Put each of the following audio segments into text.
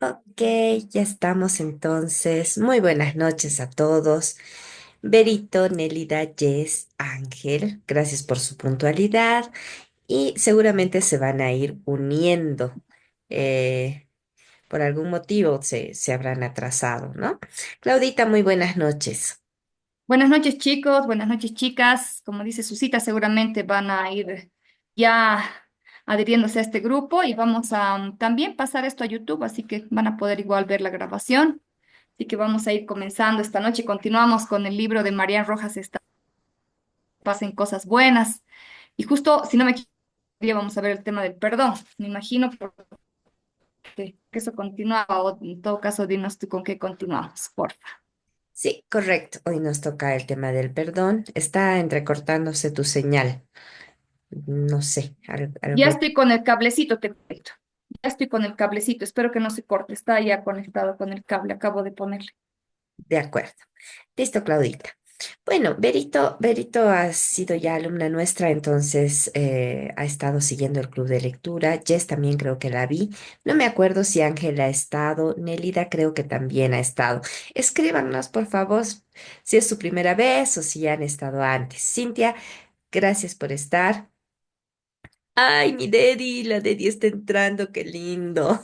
Ok, ya estamos entonces. Muy buenas noches a todos. Berito, Nélida, Jess, Ángel, gracias por su puntualidad y seguramente se van a ir uniendo. Eh, por algún motivo se habrán atrasado, ¿no? Claudita, muy buenas noches. Buenas noches, chicos, buenas noches, chicas. Como dice Susita, seguramente van a ir ya adhiriéndose a este grupo y vamos a también pasar esto a YouTube, así que van a poder igual ver la grabación. Así que vamos a ir comenzando esta noche. Continuamos con el libro de Marian Rojas, Pasen cosas buenas. Y justo, si no me equivoco, hoy día vamos a ver el tema del perdón. Me imagino que eso continúa, o en todo caso, dinos tú con qué continuamos, por favor. Sí, correcto. Hoy nos toca el tema del perdón. Está entrecortándose tu señal. No sé, Ya algo estoy con el cablecito, te cuento. Ya estoy con el cablecito. Espero que no se corte. Está ya conectado con el cable. Acabo de ponerle. de acuerdo. Listo, Claudita. Bueno, Berito ha sido ya alumna nuestra, entonces ha estado siguiendo el club de lectura. Jess también creo que la vi. No me acuerdo si Ángela ha estado. Nélida creo que también ha estado. Escríbanos, por favor, si es su primera vez o si ya han estado antes. Cintia, gracias por estar. Ay, mi Dedi, la Dedi está entrando, qué lindo.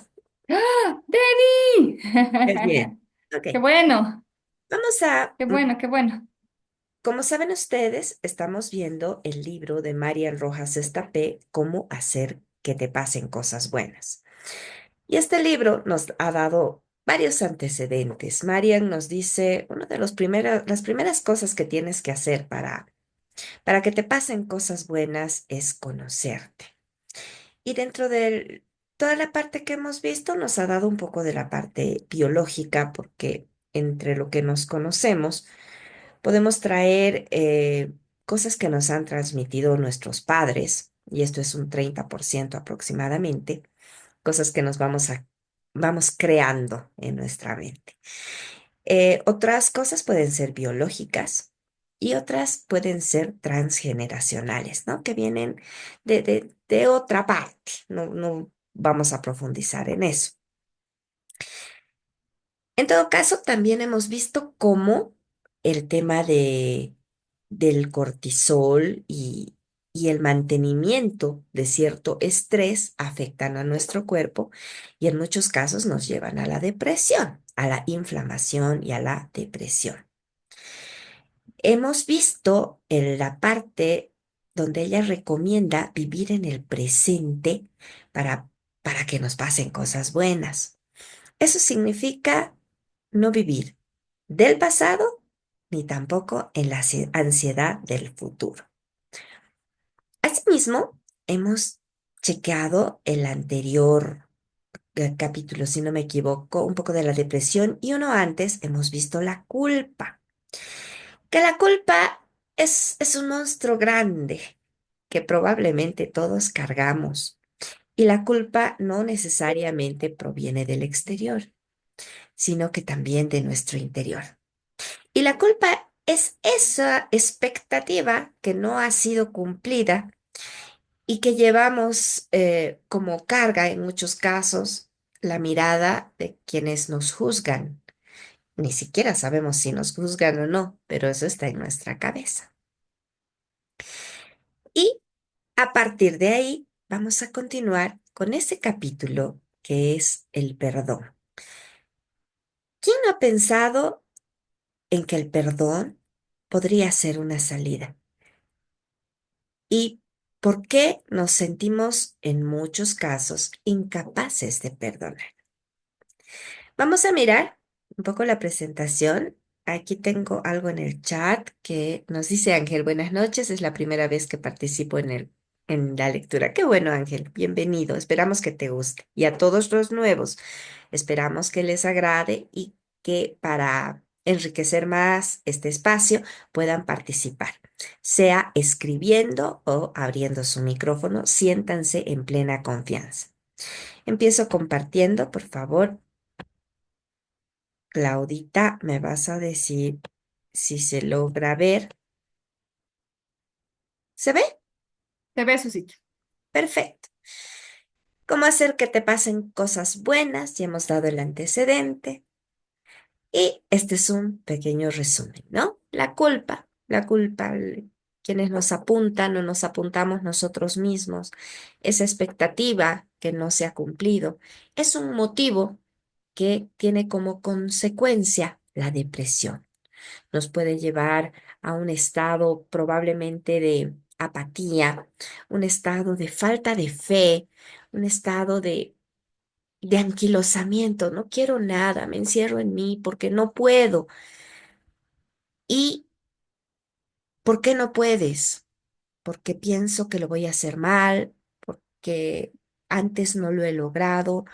¡Ah! ¡Debbie! Es bien. Ok, ¡Qué bueno! vamos a ¡Qué bueno! ¡Qué bueno! como saben ustedes, estamos viendo el libro de Marian Rojas Estapé, Cómo hacer que te pasen cosas buenas. Y este libro nos ha dado varios antecedentes. Marian nos dice, una de las primeras cosas que tienes que hacer para que te pasen cosas buenas es conocerte. Y dentro de toda la parte que hemos visto, nos ha dado un poco de la parte biológica, porque entre lo que nos conocemos, podemos traer cosas que nos han transmitido nuestros padres, y esto es un 30% aproximadamente, cosas que vamos creando en nuestra mente. Otras cosas pueden ser biológicas y otras pueden ser transgeneracionales, ¿no? Que vienen de otra parte. No vamos a profundizar en eso. En todo caso, también hemos visto cómo el tema del cortisol y el mantenimiento de cierto estrés afectan a nuestro cuerpo y en muchos casos nos llevan a la depresión, a la inflamación y a la depresión. Hemos visto en la parte donde ella recomienda vivir en el presente para, para que nos pasen cosas buenas. Eso significa no vivir del pasado ni tampoco en la ansiedad del futuro. Asimismo, hemos chequeado el anterior capítulo, si no me equivoco, un poco de la depresión y uno antes hemos visto la culpa. Que la culpa es un monstruo grande que probablemente todos cargamos y la culpa no necesariamente proviene del exterior, sino que también de nuestro interior. Y la culpa es esa expectativa que no ha sido cumplida y que llevamos como carga en muchos casos la mirada de quienes nos juzgan. Ni siquiera sabemos si nos juzgan o no, pero eso está en nuestra cabeza. Y a partir de ahí vamos a continuar con ese capítulo que es el perdón. ¿Quién no ha pensado en que el perdón podría ser una salida? ¿Y por qué nos sentimos en muchos casos incapaces de perdonar? Vamos a mirar un poco la presentación. Aquí tengo algo en el chat que nos dice Ángel, buenas noches, es la primera vez que participo en la lectura. Qué bueno, Ángel, bienvenido. Esperamos que te guste. Y a todos los nuevos, esperamos que les agrade y que para enriquecer más este espacio puedan participar, sea escribiendo o abriendo su micrófono. Siéntanse en plena confianza. Empiezo compartiendo, por favor. Claudita, me vas a decir si se logra ver. ¿Se ve? Te ve, Susita. Perfecto. cómo hacer que te pasen cosas buenas, ya hemos dado el antecedente. Y este es un pequeño resumen, ¿no? Quienes nos apuntan o nos apuntamos nosotros mismos, esa expectativa que no se ha cumplido, es un motivo que tiene como consecuencia la depresión. Nos puede llevar a un estado probablemente de apatía, un estado de falta de fe, un estado de anquilosamiento. No quiero nada, me encierro en mí porque no puedo. ¿Y por qué no puedes? Porque pienso que lo voy a hacer mal, porque antes no lo he logrado.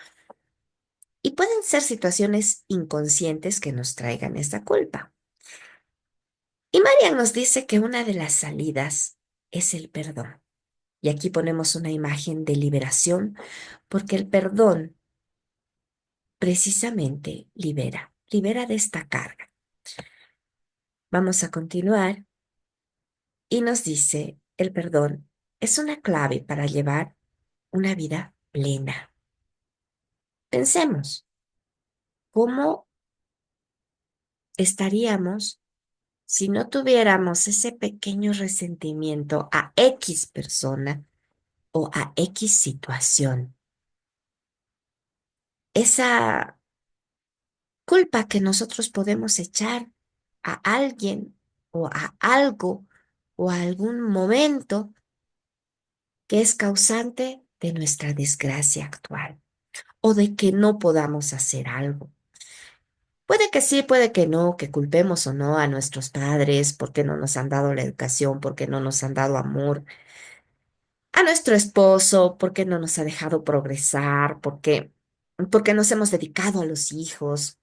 Y pueden ser situaciones inconscientes que nos traigan esa culpa. Y Marian nos dice que una de las salidas es el perdón. Y aquí ponemos una imagen de liberación, porque el perdón precisamente libera de esta carga. Vamos a continuar y nos dice, el perdón es una clave para llevar una vida plena. Pensemos, ¿cómo estaríamos si no tuviéramos ese pequeño resentimiento a X persona o a X situación? Esa culpa que nosotros podemos echar a alguien o a algo o a algún momento que es causante de nuestra desgracia actual o de que no podamos hacer algo. Puede que sí, puede que no, que culpemos o no a nuestros padres porque no nos han dado la educación, porque no nos han dado amor, a nuestro esposo porque no nos ha dejado progresar, porque nos hemos dedicado a los hijos,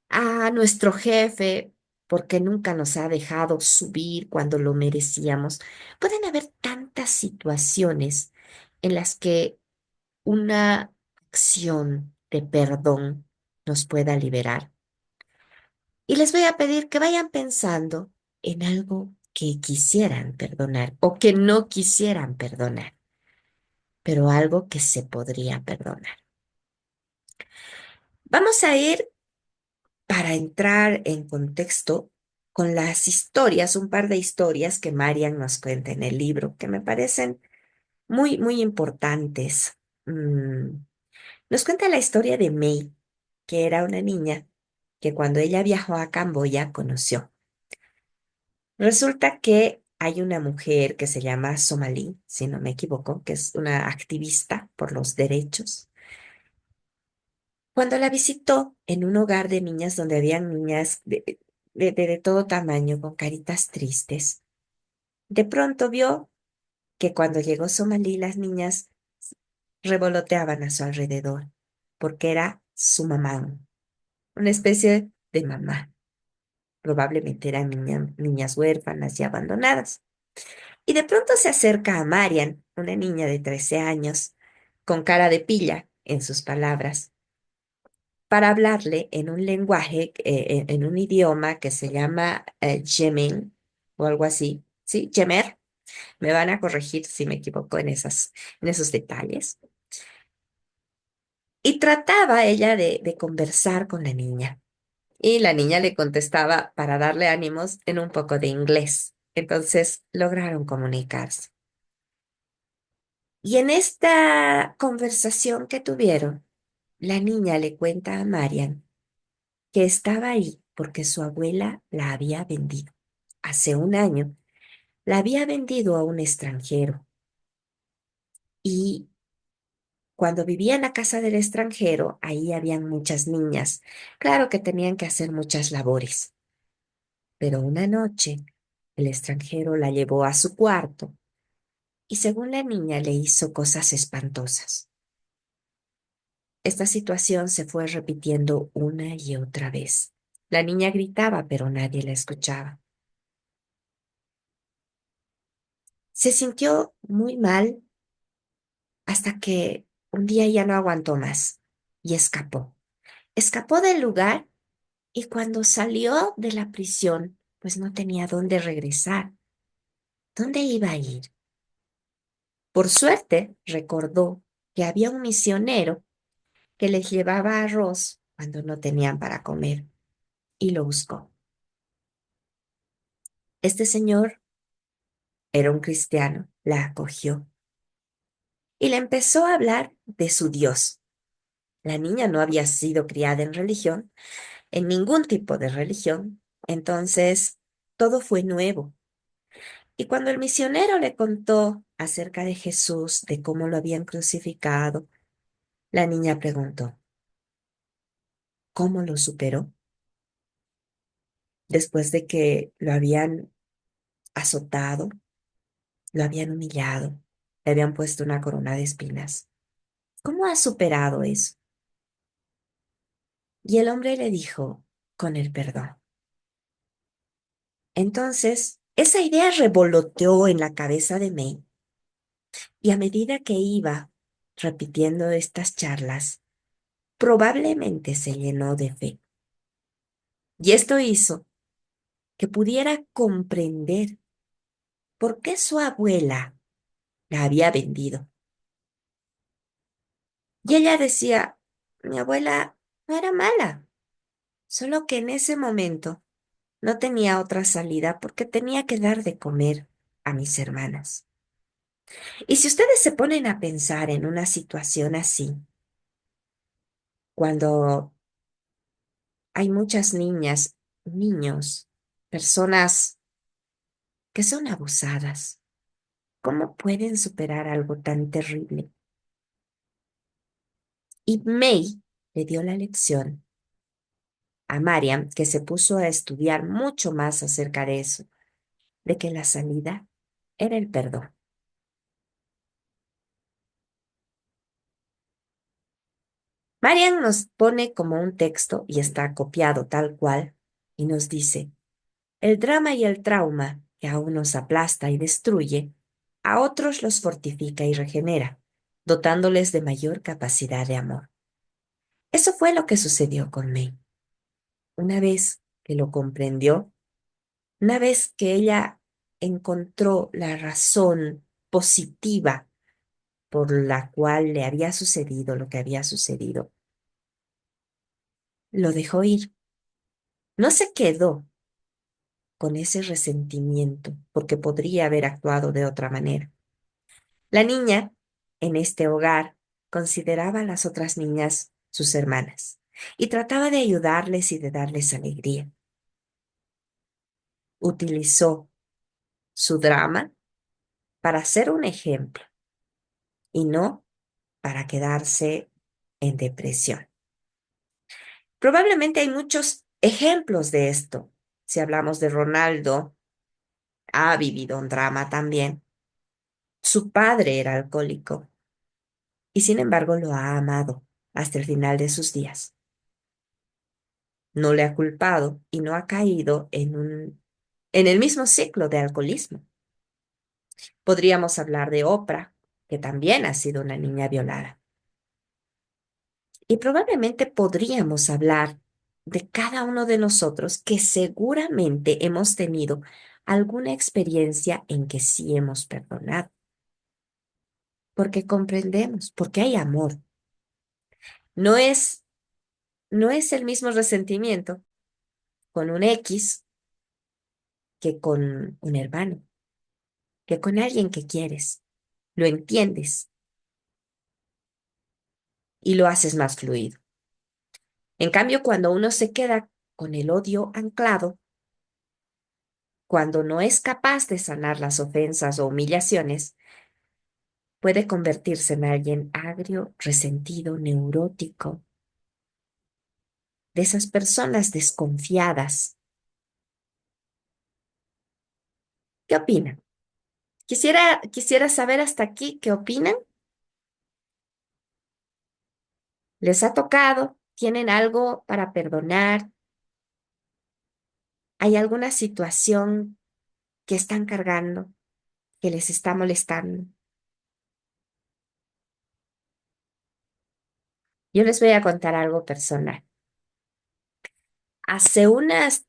a nuestro jefe porque nunca nos ha dejado subir cuando lo merecíamos. Pueden haber tantas situaciones en las que una acción de perdón nos pueda liberar. Y les voy a pedir que vayan pensando en algo que quisieran perdonar o que no quisieran perdonar, pero algo que se podría perdonar. Vamos a ir para entrar en contexto con las historias, un par de historias que Marian nos cuenta en el libro, que me parecen muy, muy importantes. Mm, Nos cuenta la historia de May, que era una niña que cuando ella viajó a Camboya conoció. Resulta que hay una mujer que se llama Somalí, si no me equivoco, que es una activista por los derechos. Cuando la visitó en un hogar de niñas donde habían niñas de todo tamaño, con caritas tristes, de pronto vio que cuando llegó Somalí las niñas revoloteaban a su alrededor, porque era su mamá, una especie de mamá. Probablemente eran niñas huérfanas y abandonadas. Y de pronto se acerca a Marian, una niña de 13 años, con cara de pilla, en sus palabras, para hablarle en un lenguaje, en un idioma que se llama Yemen o algo así. ¿Sí? Yemer. Me van a corregir si me equivoco en esos detalles. Y trataba ella de conversar con la niña. Y la niña le contestaba para darle ánimos en un poco de inglés. Entonces lograron comunicarse. Y en esta conversación que tuvieron, la niña le cuenta a Marian que estaba ahí porque su abuela la había vendido. Hace un año la había vendido a un extranjero y cuando vivía en la casa del extranjero, ahí habían muchas niñas. Claro que tenían que hacer muchas labores, pero una noche el extranjero la llevó a su cuarto y según la niña le hizo cosas espantosas. Esta situación se fue repitiendo una y otra vez. La niña gritaba, pero nadie la escuchaba. Se sintió muy mal hasta que un día ya no aguantó más y escapó. Escapó del lugar y cuando salió de la prisión, pues no tenía dónde regresar. ¿Dónde iba a ir? Por suerte, recordó que había un misionero que les llevaba arroz cuando no tenían para comer y lo buscó. Este señor era un cristiano, la acogió y le empezó a hablar de su Dios. La niña no había sido criada en religión, en ningún tipo de religión, entonces todo fue nuevo. Y cuando el misionero le contó acerca de Jesús, de cómo lo habían crucificado, la niña preguntó, ¿cómo lo superó? Después de que lo habían azotado, lo habían humillado, le habían puesto una corona de espinas. ¿Cómo ha superado eso? Y el hombre le dijo, con el perdón. Entonces, esa idea revoloteó en la cabeza de May y a medida que iba repitiendo estas charlas, probablemente se llenó de fe. Y esto hizo que pudiera comprender por qué su abuela la había vendido. Y ella decía, mi abuela no era mala, solo que en ese momento no tenía otra salida porque tenía que dar de comer a mis hermanas. Y si ustedes se ponen a pensar en una situación así, cuando hay muchas niñas, niños, personas que son abusadas, ¿cómo pueden superar algo tan terrible? Y May le dio la lección a Mariam, que se puso a estudiar mucho más acerca de eso, de que la salida era el perdón. Mariam nos pone como un texto y está copiado tal cual y nos dice, el drama y el trauma que a unos aplasta y destruye, a otros los fortifica y regenera, dotándoles de mayor capacidad de amor. Eso fue lo que sucedió con May. Una vez que lo comprendió, una vez que ella encontró la razón positiva por la cual le había sucedido lo que había sucedido, lo dejó ir. No se quedó con ese resentimiento porque podría haber actuado de otra manera. La niña, en este hogar, consideraba a las otras niñas sus hermanas y trataba de ayudarles y de darles alegría. Utilizó su drama para ser un ejemplo y no para quedarse en depresión. Probablemente hay muchos ejemplos de esto. Si hablamos de Ronaldo, ha vivido un drama también. Su padre era alcohólico y sin embargo lo ha amado hasta el final de sus días. No le ha culpado y no ha caído en el mismo ciclo de alcoholismo. Podríamos hablar de Oprah, que también ha sido una niña violada. Y probablemente podríamos hablar de cada uno de nosotros que seguramente hemos tenido alguna experiencia en que sí hemos perdonado, porque comprendemos, porque hay amor. No es, no es el mismo resentimiento con un X que con un hermano, que con alguien que quieres. Lo entiendes y lo haces más fluido. En cambio, cuando uno se queda con el odio anclado, cuando no es capaz de sanar las ofensas o humillaciones, puede convertirse en alguien agrio, resentido, neurótico, de esas personas desconfiadas. ¿Qué opinan? Quisiera saber hasta aquí qué opinan. ¿Les ha tocado? ¿Tienen algo para perdonar? ¿Hay alguna situación que están cargando, que les está molestando? Yo les voy a contar algo personal. Hace unas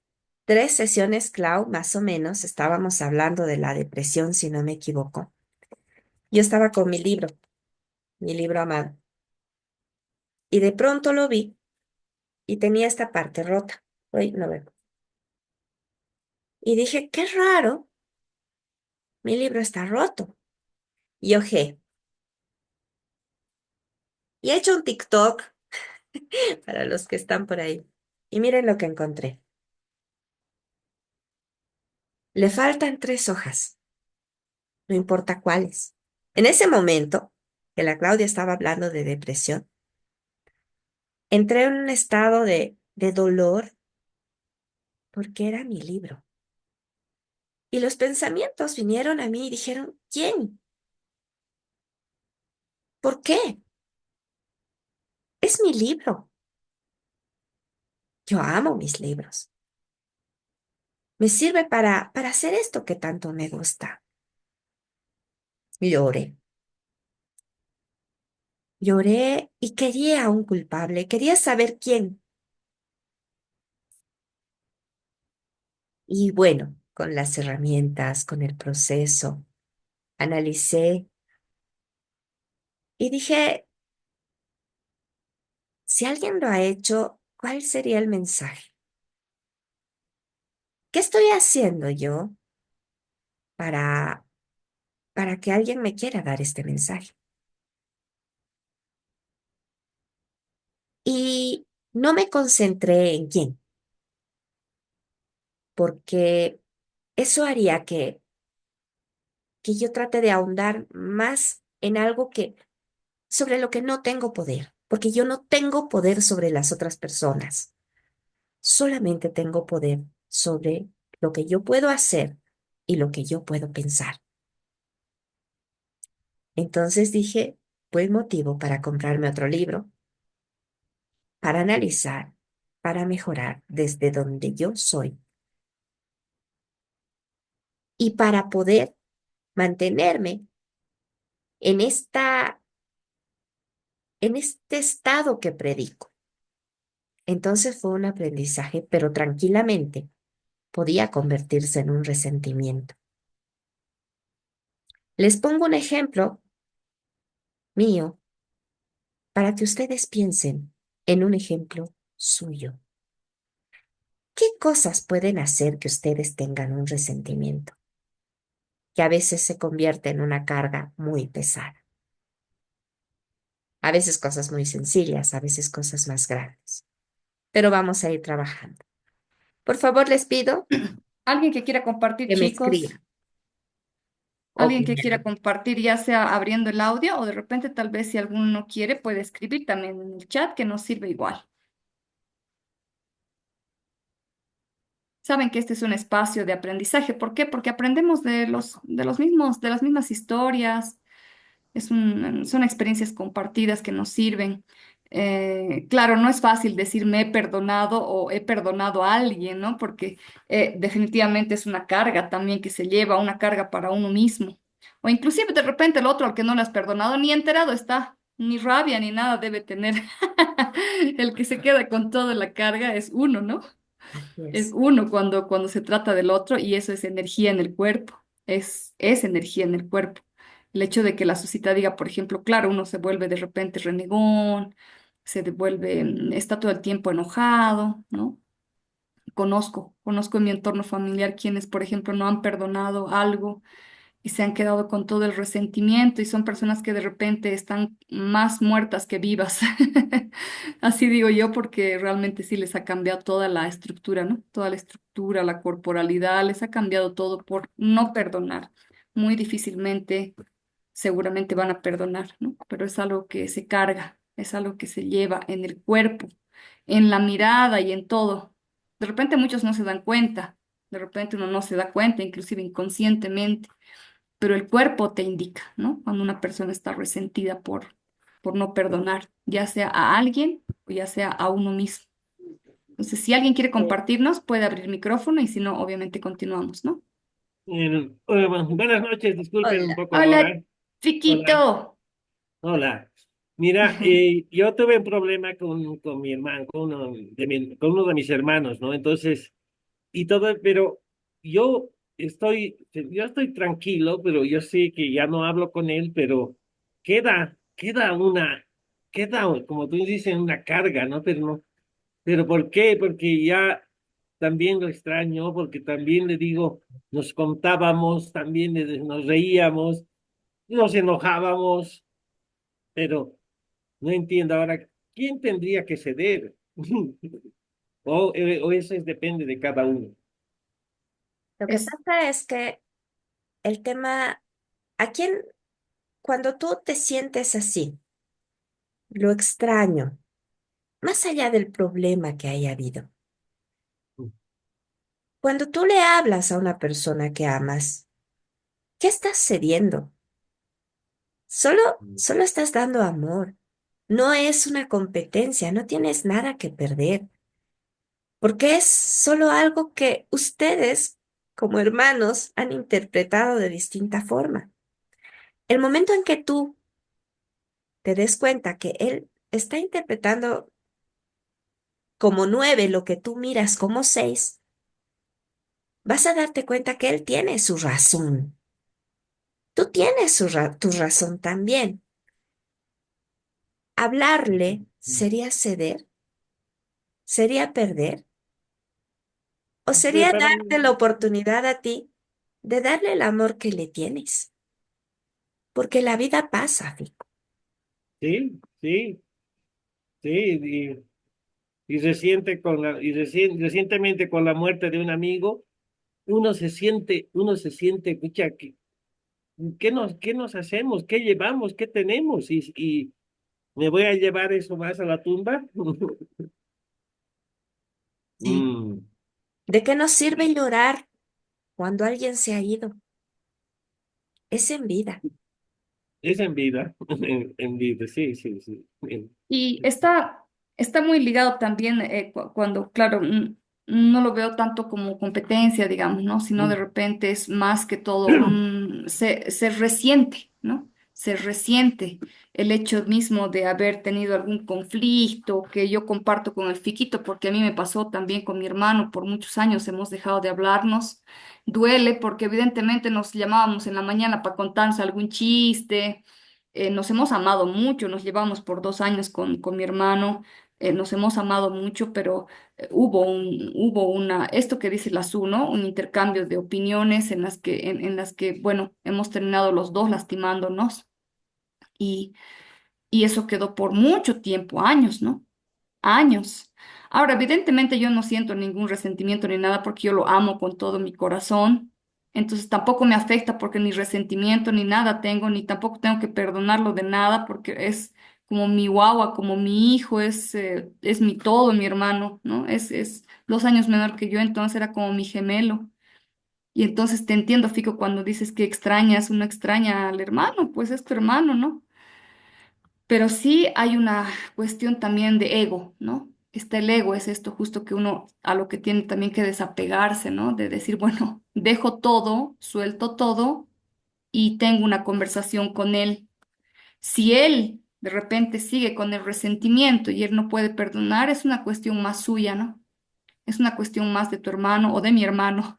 3 sesiones, Clau, más o menos, estábamos hablando de la depresión, si no me equivoco. Yo estaba con mi libro mi libro amado. Y de pronto lo vi y tenía esta parte rota. Uy, no veo. Y dije, qué raro, mi libro está roto. Y ojé. Y he hecho un TikTok para los que están por ahí. Y miren lo que encontré. Le faltan 3 hojas, no importa cuáles. En ese momento, que la Claudia estaba hablando de depresión, entré en un estado de dolor porque era mi libro. Y los pensamientos vinieron a mí y dijeron, ¿quién? ¿Por qué? Es mi libro. Yo amo mis libros. Me sirve para hacer esto que tanto me gusta. Lloré. Lloré y quería a un culpable, quería saber quién. Y bueno, con las herramientas, con el proceso, analicé y dije, si alguien lo ha hecho, ¿cuál sería el mensaje? ¿Qué estoy haciendo yo para, para que alguien me quiera dar este mensaje? Y no me concentré en quién, porque eso haría que yo trate de ahondar más en algo sobre lo que no tengo poder, porque yo no tengo poder sobre las otras personas, solamente tengo poder sobre lo que yo puedo hacer y lo que yo puedo pensar. Entonces dije, buen motivo para comprarme otro libro, para analizar, para mejorar desde donde yo soy y para poder mantenerme en en este estado que predico. Entonces fue un aprendizaje, pero tranquilamente podía convertirse en un resentimiento. Les pongo un ejemplo mío para que ustedes piensen en un ejemplo suyo. ¿Qué cosas pueden hacer que ustedes tengan un resentimiento que a veces se convierte en una carga muy pesada? A veces cosas muy sencillas, a veces cosas más grandes. Pero vamos a ir trabajando. Por favor, les pido Alguien que quiera compartir, que me chicos, escriban o que alguien que me quiera compartir, ya sea abriendo el audio o de repente tal vez si alguno no quiere, puede escribir también en el chat que nos sirve igual. Saben que este es un espacio de aprendizaje. ¿Por qué? Porque aprendemos de los mismos, de las mismas historias. Son experiencias compartidas que nos sirven. Claro, no es fácil decir me he perdonado o he perdonado a alguien, ¿no? Porque definitivamente es una carga también que se lleva, una carga para uno mismo. O inclusive de repente el otro al que no le has perdonado ni enterado está, ni rabia ni nada debe tener. El que se queda con toda la carga es uno, ¿no? Así Es es. uno cuando se trata del otro y eso es energía en el cuerpo, es energía en el cuerpo. El hecho de que la sociedad diga, por ejemplo, claro, uno se vuelve de repente renegón, se devuelve, está todo el tiempo enojado, ¿no? Conozco en mi entorno familiar quienes, por ejemplo, no han perdonado algo y se han quedado con todo el resentimiento y son personas que de repente están más muertas que vivas. Así digo yo porque realmente sí les ha cambiado toda la estructura, ¿no? Toda la estructura, la corporalidad, les ha cambiado todo por no perdonar. Muy difícilmente, seguramente van a perdonar, ¿no? Pero es algo que se carga, es algo que se lleva en el cuerpo, en la mirada y en todo. De repente muchos no se dan cuenta, de repente uno no se da cuenta, inclusive inconscientemente, pero el cuerpo te indica, ¿no? Cuando una persona está resentida por no perdonar, ya sea a alguien o ya sea a uno mismo. Entonces, si alguien quiere compartirnos, puede abrir micrófono y si no, obviamente continuamos, ¿no? Bueno, buenas noches, disculpen un Hola. poco la Hola, hora. Hola, chiquito. hola. Mira, yo tuve un problema con mi hermano, con uno de mis hermanos, ¿no? Entonces, y todo, pero yo yo estoy tranquilo, pero yo sé que ya no hablo con él, pero queda. queda una, queda, como tú dices, una carga, ¿no? Pero no, pero ¿por qué? Porque ya también lo extraño, porque también le digo, nos contábamos, también nos reíamos, nos enojábamos, pero no entiendo ahora, ¿quién tendría que ceder? O eso depende de cada uno. Lo que Es, pasa es que el tema, ¿a quién, cuando tú te sientes así, lo extraño, más allá del problema que haya habido, cuando tú le hablas a una persona que amas, ¿qué estás cediendo? Solo estás dando amor. No es una competencia, no tienes nada que perder, porque es solo algo que ustedes, como hermanos, han interpretado de distinta forma. El momento en que tú te des cuenta que él está interpretando como 9 lo que tú miras como 6, vas a darte cuenta que él tiene su razón. Tú tienes tu razón también. Hablarle sería ceder, sería perder, o Pues sería para mí, darte la oportunidad a ti de darle el amor que le tienes, porque la vida pasa, Fico. sí, sí, sí, y recientemente con la muerte de un amigo, pucha, qué nos hacemos? ¿Qué llevamos? ¿Qué tenemos? Y me voy a llevar eso más a la tumba. Sí. Mm, ¿De qué nos sirve llorar cuando alguien se ha ido? Es en vida. es en vida, en vida, sí, sí, sí. y está muy ligado también cuando, claro, no lo veo tanto como competencia, digamos, ¿no? Sino de Mm. repente es más que todo un, se resiente, ¿no? Se resiente el hecho mismo de haber tenido algún conflicto que yo comparto con el Fiquito, porque a mí me pasó también con mi hermano, por muchos años hemos dejado de hablarnos. Duele porque evidentemente nos llamábamos en la mañana para contarnos algún chiste. Nos hemos amado mucho, nos llevamos por 2 años con mi hermano, nos hemos amado mucho, pero hubo esto que dice la SU, ¿no? Un intercambio de opiniones en las que, bueno, hemos terminado los dos lastimándonos y, y eso quedó por mucho tiempo, años, ¿no? Años. Ahora, evidentemente yo no siento ningún resentimiento ni nada porque yo lo amo con todo mi corazón. Entonces tampoco me afecta porque ni resentimiento ni nada tengo, ni tampoco tengo que perdonarlo de nada porque es como mi guagua, como mi hijo, es mi todo, mi hermano, ¿no? Es 2 años menor que yo, entonces era como mi gemelo. Y entonces te entiendo, Fico, cuando dices que extrañas, uno extraña al hermano, pues es tu hermano, ¿no? Pero sí hay una cuestión también de ego, ¿no? Está el ego, es esto justo que uno a lo que tiene también que desapegarse, ¿no? De decir, bueno, dejo todo, suelto todo y tengo una conversación con él. Si él de repente sigue con el resentimiento y él no puede perdonar, es una cuestión más suya, ¿no? Es una cuestión más de tu hermano o de mi hermano,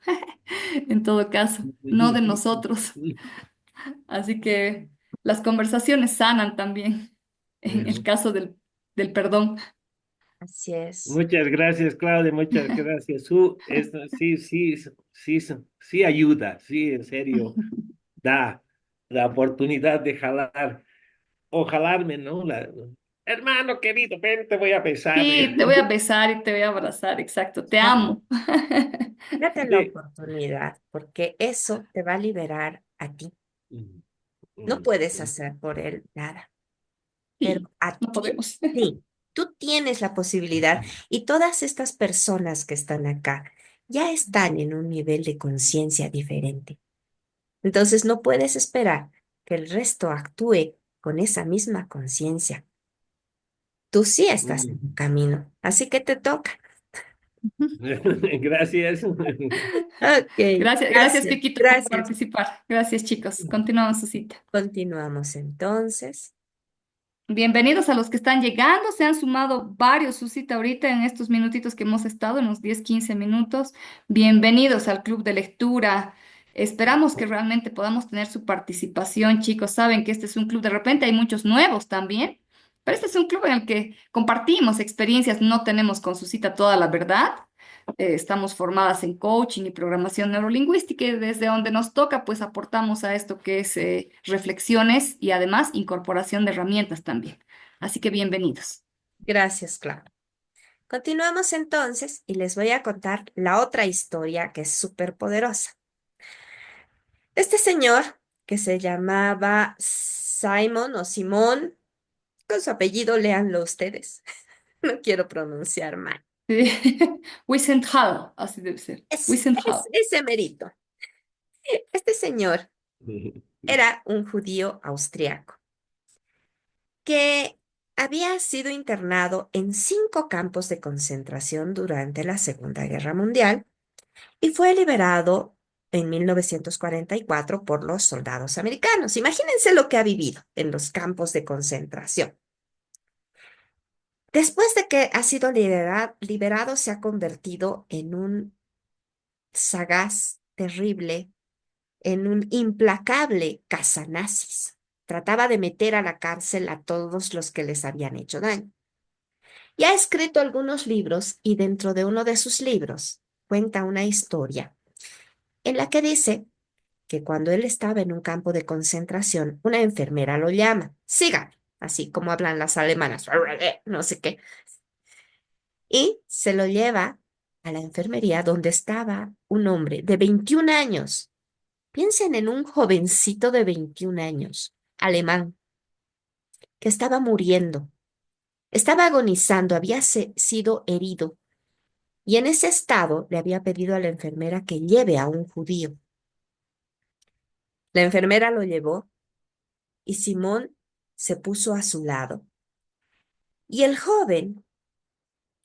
en todo caso, no de nosotros. Así que las conversaciones sanan también en el caso del perdón. Así es. Muchas gracias, Claudia, muchas gracias. Esto sí, sí, sí, sí ayuda, sí, en serio, da la oportunidad de jalar, o jalarme, ¿no? Hermano querido, ven, te voy a besar. Sí, te voy a besar y te voy a abrazar, exacto, te Ajá. amo. Date la Sí. oportunidad, porque eso te va a liberar a ti. Mm, No mm, puedes mm, hacer por él nada, pero Sí, a no ti podemos. sí. Tú tienes la posibilidad y todas estas personas que están acá ya están en un nivel de conciencia diferente. Entonces no puedes esperar que el resto actúe con esa misma conciencia. Tú sí estás en mm. un camino, así que te toca. Gracias. Ok, Gracias, gracias, gracias, Piquito, por gracias. participar. Gracias, chicos. Continuamos su cita. Continuamos entonces. Bienvenidos a los que están llegando. Se han sumado varios su cita ahorita en estos minutitos que hemos estado, en los 10 15 minutos. Bienvenidos al club de lectura. Esperamos que realmente podamos tener su participación, chicos. Saben que este es un club, de repente hay muchos nuevos también, pero este es un club en el que compartimos experiencias, no tenemos con su cita toda la verdad. Estamos formadas en coaching y programación neurolingüística y desde donde nos toca, pues aportamos a esto que es reflexiones y además incorporación de herramientas también. Así que bienvenidos. Gracias, Clau. Continuamos entonces y les voy a contar la otra historia que es súper poderosa. Este señor, que se llamaba Simon o Simón, con su apellido, léanlo ustedes. No quiero pronunciar mal. Sí. Wiesenthal, así debe ser. Es Wiesenthal. ese mérito. Este señor era un judío austriaco que había sido internado en 5 campos de concentración durante la Segunda Guerra Mundial y fue liberado en 1944 por los soldados americanos. Imagínense lo que ha vivido en los campos de concentración. Después de que ha sido liberado, se ha convertido en un sagaz, terrible, en un implacable cazanazis. Trataba de meter a la cárcel a todos los que les habían hecho daño. Y ha escrito algunos libros y dentro de uno de sus libros cuenta una historia en la que dice que cuando él estaba en un campo de concentración, una enfermera lo llama, siga, así como hablan las alemanas, no sé qué, y se lo lleva a la enfermería donde estaba un hombre de 21 años. Piensen en un jovencito de 21 años, alemán, que estaba muriendo, estaba agonizando, había sido herido y en ese estado le había pedido a la enfermera que lleve a un judío. La enfermera lo llevó y Simón se puso a su lado. Y el joven,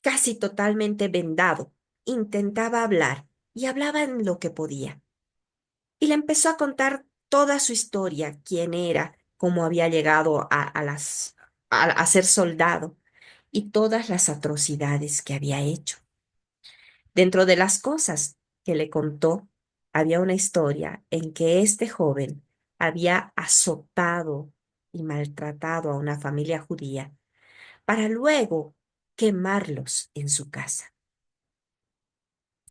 casi totalmente vendado, intentaba hablar y hablaba en lo que podía. Y le empezó a contar toda su historia, quién era, cómo había llegado a ser soldado y todas las atrocidades que había hecho. Dentro de las cosas que le contó, había una historia en que este joven había azotado y maltratado a una familia judía para luego quemarlos en su casa.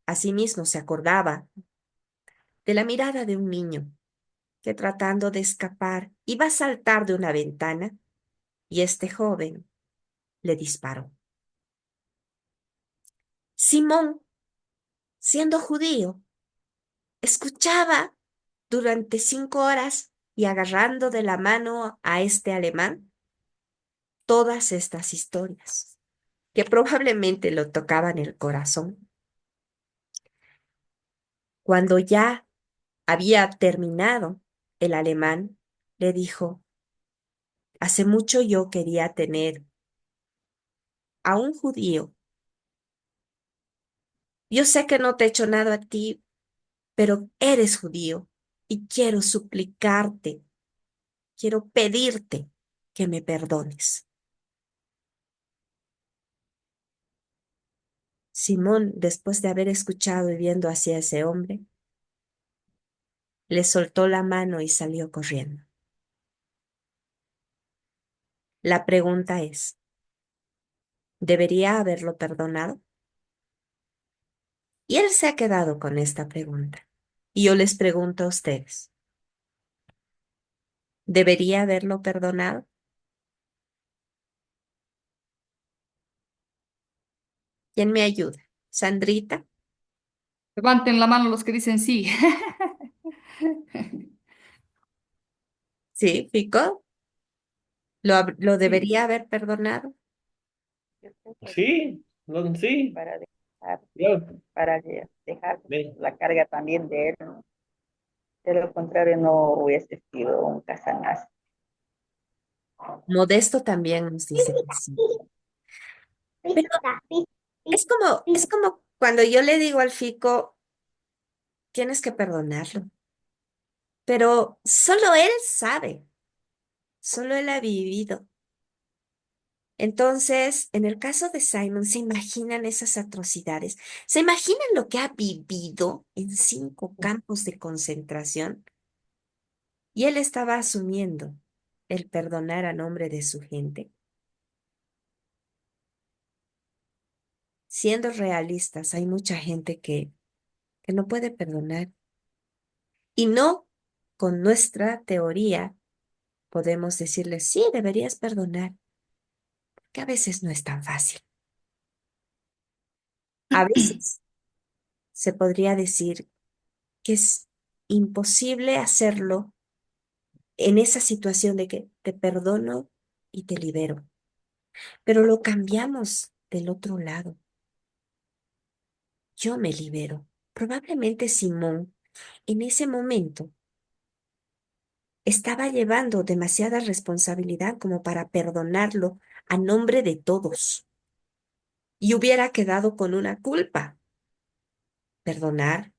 Asimismo, se acordaba de la mirada de un niño que tratando de escapar iba a saltar de una ventana y este joven le disparó. Simón, siendo judío, escuchaba durante 5 horas y agarrando de la mano a este alemán todas estas historias que probablemente lo tocaban el corazón. Cuando ya había terminado, el alemán le dijo, hace mucho yo quería tener a un judío. Yo sé que no te he hecho nada a ti, pero eres judío y quiero suplicarte, quiero pedirte que me perdones. Simón, después de haber escuchado y viendo hacia ese hombre, le soltó la mano y salió corriendo. La pregunta es, ¿debería haberlo perdonado? Y él se ha quedado con esta pregunta. Y yo les pregunto a ustedes, ¿debería haberlo perdonado? ¿Quién me ayuda? ¿Sandrita? Levanten la mano los que dicen sí. ¿Sí, Fico? ¿Lo Sí, debería haber perdonado? Yo creo que sí, no, sí. para dejar, Yo, dejar ve, la carga también de él, ¿no? De lo contrario no hubiese sido un casanazo. Modesto también nos dice que sí. Pero es como cuando yo le digo al Fico, tienes que perdonarlo. Pero solo él sabe, solo él ha vivido. Entonces, en el caso de Simon, ¿se imaginan esas atrocidades? ¿Se imaginan lo que ha vivido en 5 campos de concentración? Y él estaba asumiendo el perdonar a nombre de su gente. Siendo realistas, hay mucha gente que no puede perdonar. Y no con nuestra teoría podemos decirle, sí, deberías perdonar, que a veces no es tan fácil. A veces se podría decir que es imposible hacerlo en esa situación de que te perdono y te libero, pero lo cambiamos del otro lado. Yo me libero. Probablemente Simón en ese momento estaba llevando demasiada responsabilidad como para perdonarlo a nombre de todos y hubiera quedado con una culpa. Perdonar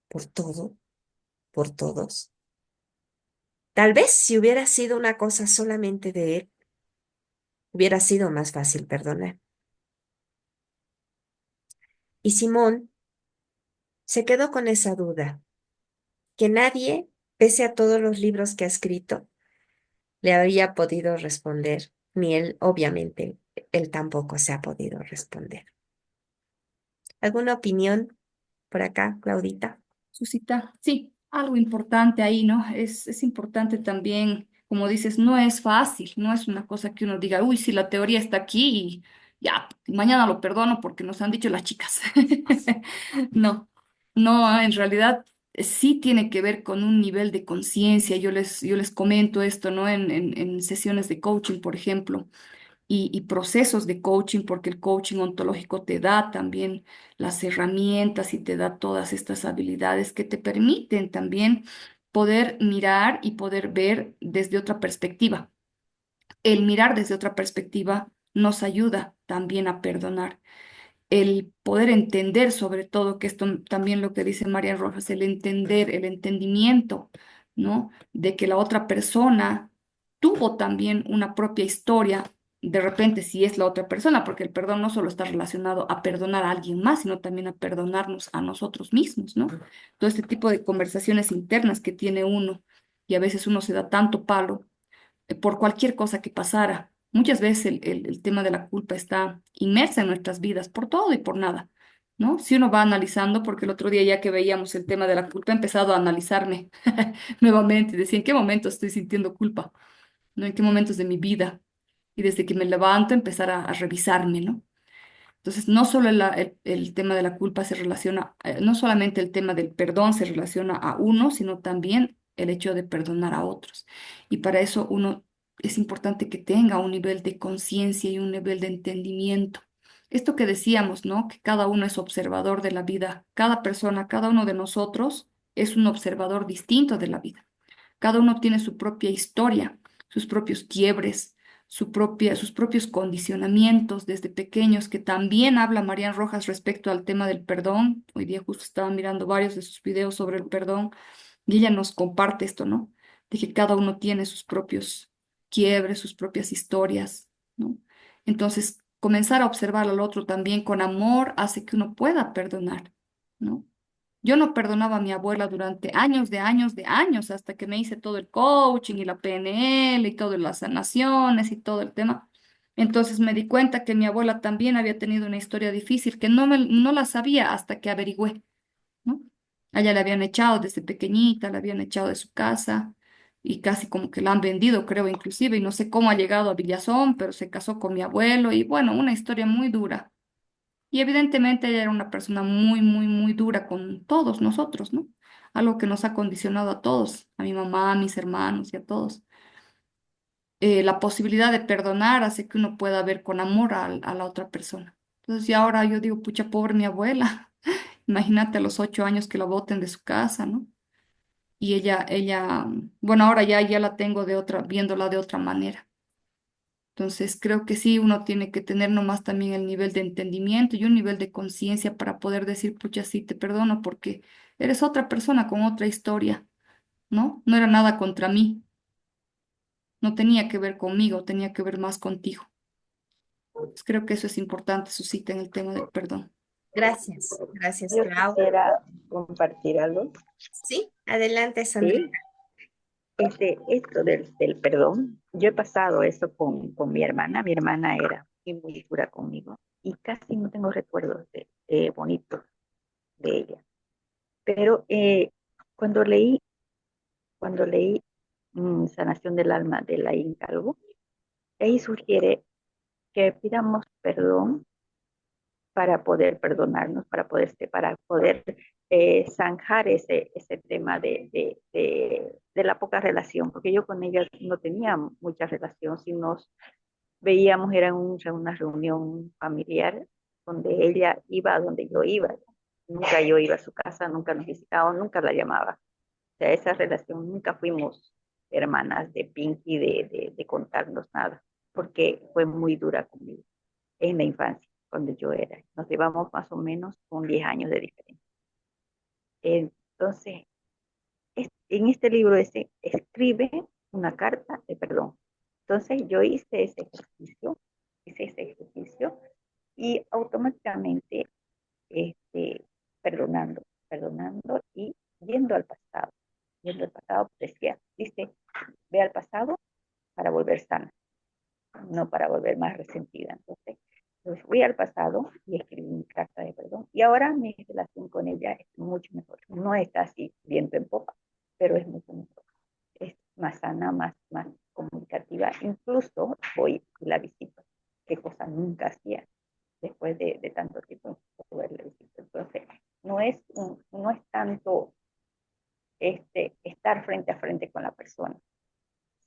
por todo, por todos. Tal vez si hubiera sido una cosa solamente de él, hubiera sido más fácil perdonar. Y Simón se quedó con esa duda, que nadie, pese a todos los libros que ha escrito, le había podido responder, ni él, obviamente, él tampoco se ha podido responder. ¿Alguna opinión por acá, Claudita? Susita, sí, algo importante ahí, ¿no? Es importante también, como dices, no es fácil, no es una cosa que uno diga, uy, si la teoría está aquí y ya, mañana lo perdono porque nos han dicho las chicas. No, no, en realidad sí tiene que ver con un nivel de conciencia. Yo les comento esto, ¿no? En sesiones de coaching, por ejemplo y procesos de coaching, porque el coaching ontológico te da también las herramientas y te da todas estas habilidades que te permiten también poder mirar y poder ver desde otra perspectiva. El mirar desde otra perspectiva nos ayuda también a perdonar. El poder entender, sobre todo, que esto también lo que dice María Rojas, el entender, el entendimiento, ¿no? De que la otra persona tuvo también una propia historia, de repente si es la otra persona, porque el perdón no solo está relacionado a perdonar a alguien más, sino también a perdonarnos a nosotros mismos, ¿no? Todo este tipo de conversaciones internas que tiene uno, y a veces uno se da tanto palo por cualquier cosa que pasara. Muchas veces el tema de la culpa está inmersa en nuestras vidas por todo y por nada, ¿no? Si uno va analizando, porque el otro día ya que veíamos el tema de la culpa, he empezado a analizarme nuevamente, decía, ¿en qué momento estoy sintiendo culpa? ¿No? ¿En qué momentos de mi vida? Y desde que me levanto, empezar a revisarme, ¿no? Entonces, no solo el tema de la culpa se relaciona, no solamente el tema del perdón se relaciona a uno, sino también el hecho de perdonar a otros. Y para eso uno es importante que tenga un nivel de conciencia y un nivel de entendimiento. Esto que decíamos, ¿no? Que cada uno es observador de la vida, cada persona, cada uno de nosotros es un observador distinto de la vida. Cada uno tiene su propia historia, sus propios quiebres, sus propios condicionamientos desde pequeños, que también habla Marian Rojas respecto al tema del perdón. Hoy día justo estaba mirando varios de sus videos sobre el perdón y ella nos comparte esto, ¿no? De que cada uno tiene sus propios quiebres, sus propias historias, ¿no? Entonces, comenzar a observar al otro también con amor hace que uno pueda perdonar, ¿no? Yo no perdonaba a mi abuela durante años, de años, de años, hasta que me hice todo el coaching y la PNL y todas las sanaciones y todo el tema. Entonces me di cuenta que mi abuela también había tenido una historia difícil, que no la sabía hasta que averigüé, ¿no? A ella la habían echado desde pequeñita, la habían echado de su casa y casi como que la han vendido, creo, inclusive, y no sé cómo ha llegado a Villazón, pero se casó con mi abuelo y bueno, una historia muy dura. Y evidentemente ella era una persona muy, muy, muy dura con todos nosotros, ¿no? Algo que nos ha condicionado a todos, a mi mamá, a mis hermanos y a todos. La posibilidad de perdonar hace que uno pueda ver con amor a la otra persona. Entonces, y ahora yo digo, pucha, pobre mi abuela. Imagínate a los 8 años que la boten de su casa, ¿no? Y bueno, ahora ya la tengo viéndola de otra manera. Entonces, creo que sí, uno tiene que tener nomás también el nivel de entendimiento y un nivel de conciencia para poder decir, pucha, sí, te perdono porque eres otra persona con otra historia, ¿no? No era nada contra mí, no tenía que ver conmigo, tenía que ver más contigo. Pues creo que eso es importante, Susita, en el tema del perdón. Gracias, Yo Clau. quisiera compartir algo, Sí, adelante, ¿sí? Sandrita. Esto del perdón, yo he pasado eso con mi hermana era muy dura conmigo y casi no tengo recuerdos bonitos de ella. Pero cuando leí, cuando leí Sanación del Alma de la Calvo, ahí sugiere que pidamos perdón para poder perdonarnos, para poder zanjar ese tema de la poca relación, porque yo con ella no tenía mucha relación, si nos veíamos era una reunión familiar donde ella iba a donde yo iba, nunca yo iba a su casa, nunca nos visitábamos, nunca la llamaba, o sea, esa relación nunca fuimos hermanas de Pinky, de contarnos nada, porque fue muy dura conmigo en la infancia, cuando yo era. Nos llevamos más o menos con 10 años de diferencia. Entonces, en este libro escribe una carta de perdón. Entonces, yo hice ese ejercicio y automáticamente este, perdonando y yendo al pasado. Yendo al pasado, dice, ve al pasado para volver sana, no para volver más resentida. Entonces, pues fui al pasado y escribí mi carta de perdón. Y ahora mi relación con ella es mucho mejor. No está así viento en popa, pero es mucho mejor. Es más sana, más comunicativa. Incluso voy y la visito, qué cosa nunca hacía después de tanto tiempo poderle visitar. Entonces, no es tanto estar frente a frente con la persona,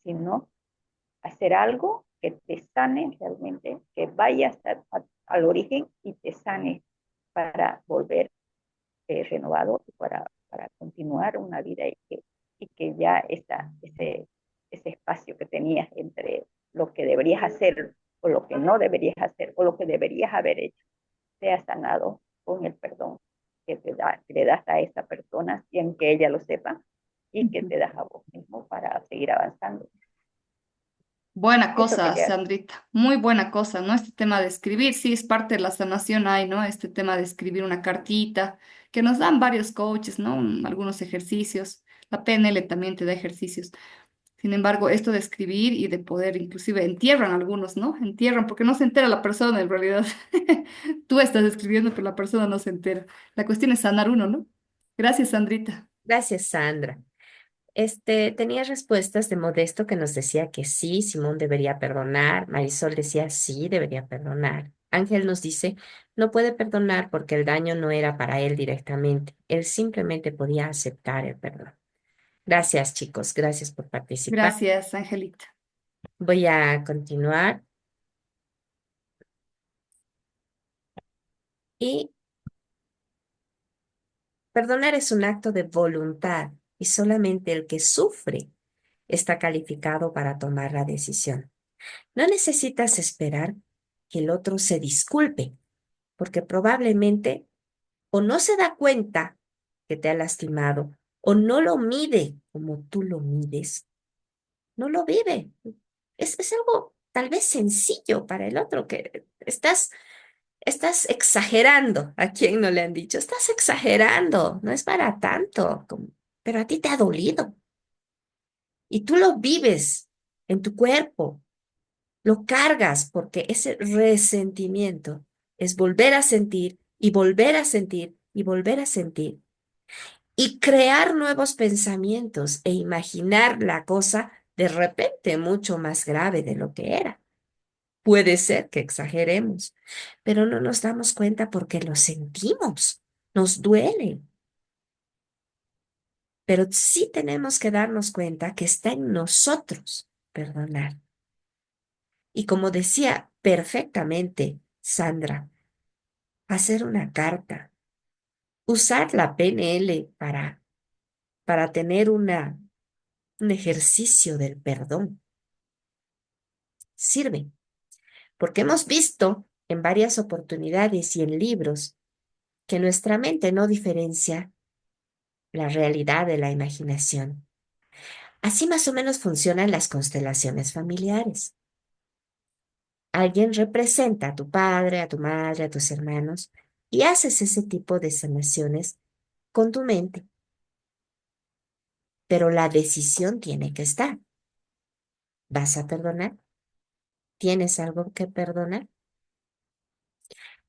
sino hacer algo que te sane realmente, que vayas al origen y te sane para volver renovado, para continuar una vida y que ya ese espacio que tenías entre lo que deberías hacer o lo que no deberías hacer o lo que deberías haber hecho, sea sanado con el perdón que le das a esa persona sin que ella lo sepa y que te das a vos mismo para seguir avanzando. Buena Eso cosa, quería. Sandrita, muy buena cosa, ¿no? Este tema de escribir, sí, es parte de la sanación, hay, ¿no? Este tema de escribir una cartita, que nos dan varios coaches, ¿no? Algunos ejercicios, la PNL también te da ejercicios. Sin embargo, esto de escribir y de poder, inclusive entierran algunos, ¿no? Entierran, porque no se entera la persona en realidad. Tú estás escribiendo, pero la persona no se entera. La cuestión es sanar uno, ¿no? Gracias, Sandrita. Gracias, Sandra. Tenía respuestas de Modesto que nos decía que sí, Simón debería perdonar. Marisol decía sí, debería perdonar. Ángel nos dice, no puede perdonar porque el daño no era para él directamente. Él simplemente podía aceptar el perdón. Gracias, chicos. Gracias por participar. Gracias, Angelita. Voy a continuar y perdonar es un acto de voluntad y solamente el que sufre está calificado para tomar la decisión. No necesitas esperar que el otro se disculpe, porque probablemente o no se da cuenta que te ha lastimado o no lo mide como tú lo mides, no lo vive. Es algo tal vez sencillo para el otro, que estás exagerando. ¿A quién no le han dicho? Estás exagerando, no es para tanto, pero a ti te ha dolido y tú lo vives en tu cuerpo. Lo cargas porque ese resentimiento es volver a sentir y volver a sentir y volver a sentir y crear nuevos pensamientos e imaginar la cosa de repente mucho más grave de lo que era. Puede ser que exageremos, pero no nos damos cuenta porque lo sentimos, nos duele, pero sí tenemos que darnos cuenta que está en nosotros perdonar. Y como decía perfectamente Sandra, hacer una carta, usar la PNL para tener un ejercicio del perdón. Sirve, porque hemos visto en varias oportunidades y en libros que nuestra mente no diferencia la realidad de la imaginación. Así más o menos funcionan las constelaciones familiares. Alguien representa a tu padre, a tu madre, a tus hermanos y haces ese tipo de sanaciones con tu mente, pero la decisión tiene que estar. ¿Vas a perdonar? ¿Tienes algo que perdonar?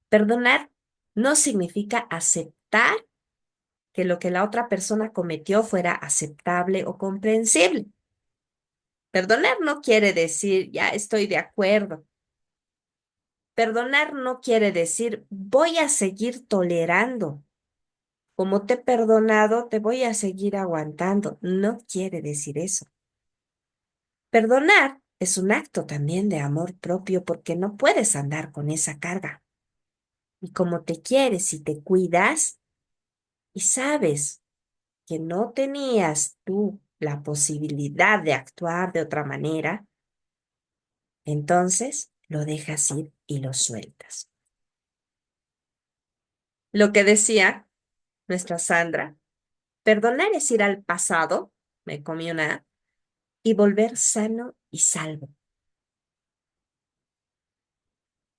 Perdonar no significa aceptar que lo que la otra persona cometió fuera aceptable o comprensible. Perdonar no quiere decir ya estoy de acuerdo. Perdonar no quiere decir voy a seguir tolerando. Como te he perdonado, te voy a seguir aguantando. No quiere decir eso. Perdonar es un acto también de amor propio porque no puedes andar con esa carga. Y como te quieres y te cuidas y sabes que no tenías tú la posibilidad de actuar de otra manera, entonces lo dejas ir y lo sueltas. Lo que decía nuestra Sandra, perdonar es ir al pasado, me comí una, A, y volver sano y salvo.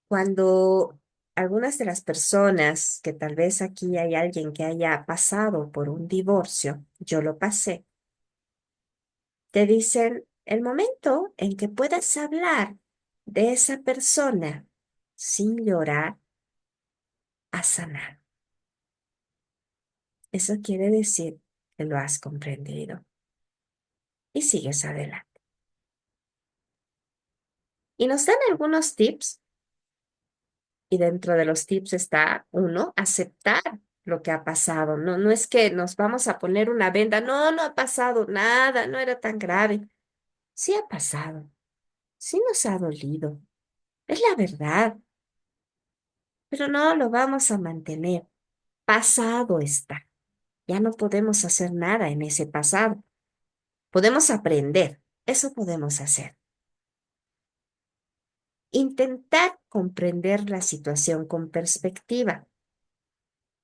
Cuando algunas de las personas, que tal vez aquí hay alguien que haya pasado por un divorcio, yo lo pasé, te dicen el momento en que puedas hablar de esa persona sin llorar, a sanar. Eso quiere decir que lo has comprendido y sigues adelante. Y nos dan algunos tips y dentro de los tips está uno, aceptar lo que ha pasado. No, no es que nos vamos a poner una venda. No, no ha pasado nada, no era tan grave. Sí ha pasado, sí nos ha dolido. Es la verdad, pero no lo vamos a mantener. Pasado está. Ya no podemos hacer nada en ese pasado. Podemos aprender. Eso podemos hacer. Intentar comprender la situación con perspectiva.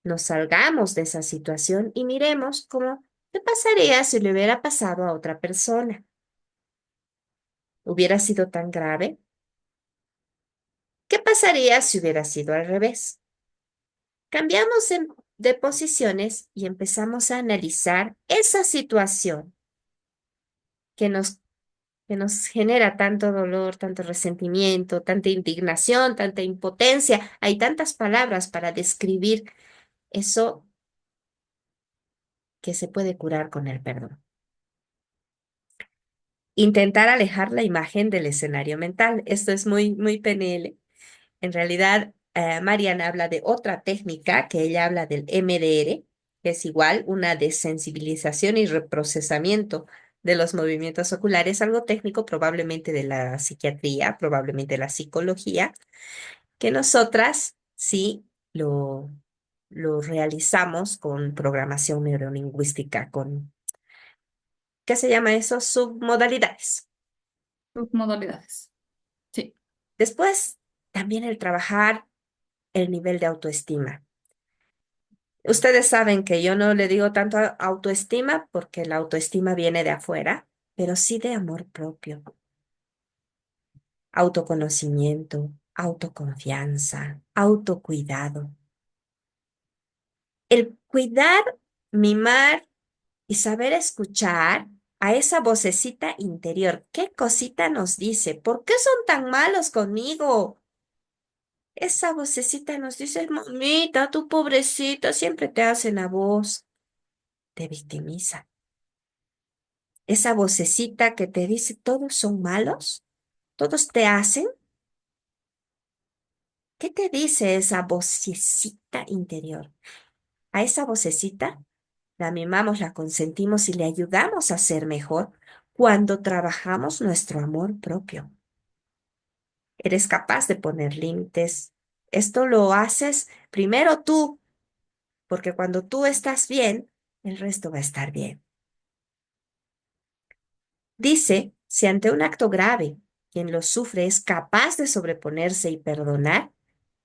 Nos salgamos de esa situación y miremos cómo, ¿qué pasaría si le hubiera pasado a otra persona? ¿Hubiera sido tan grave? ¿Qué pasaría si hubiera sido al revés? Cambiamos de posiciones y empezamos a analizar esa situación que que nos genera tanto dolor, tanto resentimiento, tanta indignación, tanta impotencia. Hay tantas palabras para describir eso que se puede curar con el perdón. Intentar alejar la imagen del escenario mental. Esto es muy PNL. En realidad, Mariana habla de otra técnica que ella habla del MDR, que es igual una desensibilización y reprocesamiento de los movimientos oculares, algo técnico probablemente de la psiquiatría, probablemente de la psicología, que nosotras sí lo realizamos con programación neurolingüística, con, ¿qué se llama eso? Submodalidades. Sus modalidades. Sí. Después, también el trabajar el nivel de autoestima. Ustedes saben que yo no le digo tanto autoestima porque la autoestima viene de afuera, pero sí de amor propio, autoconocimiento, autoconfianza, autocuidado. El cuidar, mimar y saber escuchar a esa vocecita interior. ¿Qué cosita nos dice? ¿Por qué son tan malos conmigo? Esa vocecita nos dice, mamita, tu pobrecita, siempre te hacen a vos. Te victimiza. Esa vocecita que te dice, todos son malos, todos te hacen. ¿Qué te dice esa vocecita interior? A esa vocecita la mimamos, la consentimos y le ayudamos a ser mejor cuando trabajamos nuestro amor propio. Eres capaz de poner límites. Esto lo haces primero tú, porque cuando tú estás bien, el resto va a estar bien. Dice, si ante un acto grave, quien lo sufre es capaz de sobreponerse y perdonar,